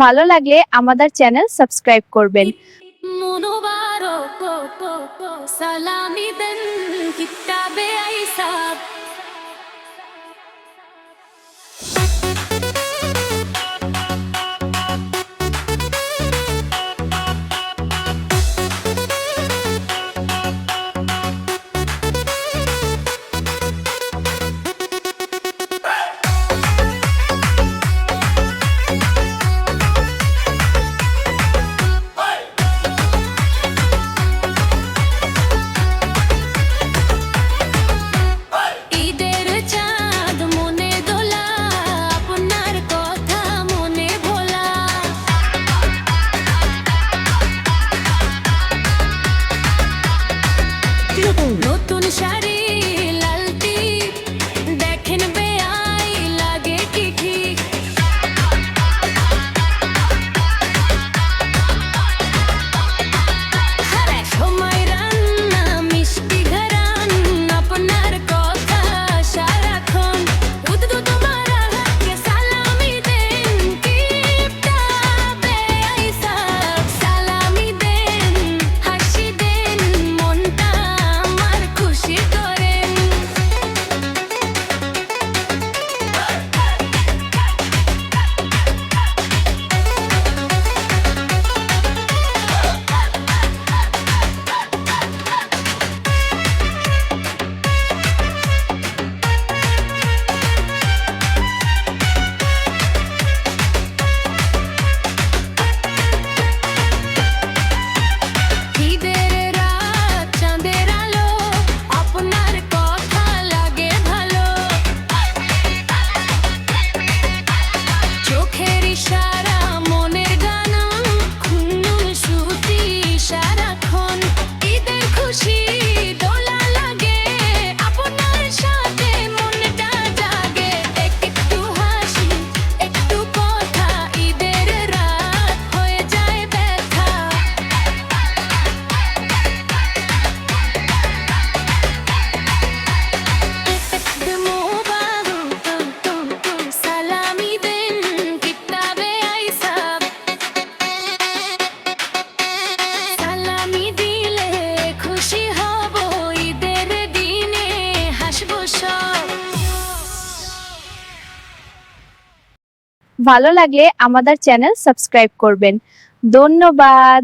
ভালো লাগলে আমাদের চ্যানেল সাবস্ক্রাইব করবেন। সালামি দেন কিতাবে আইসাব নতুন শাড়ি লাল টিপ দেখেন বেআই লাগে কি ঠিক সময় রান্না মিষ্টি ঘরান আপনার কথা সারাক্ষণ উদ্দু তোমার হাতে সালামি দেন কিপটা বেআই সাব সালামি দেন হাসি দেন মনটা আমার খুশি করেন ঈদের রাত চাঁদের আলো আপনার কথা লাগে ভালো চোখের ইশারা মনের গানা খুন্নুর সুতি সারাক্ষণ ঈদের খুশি দোলা লাগে আপনার সাথে মনটা জাগে একটু হাসি একটু কথা ঈদের রাত হয়ে যায় ব্যথা সালামি দেন কিতাবে আইসাব সালামি দিলে খুশি হব ঈদের দিনে হাসবো সব ভালো লাগলে আমাদের চ্যানেল সাবস্ক্রাইব করবেন। ধন্যবাদ।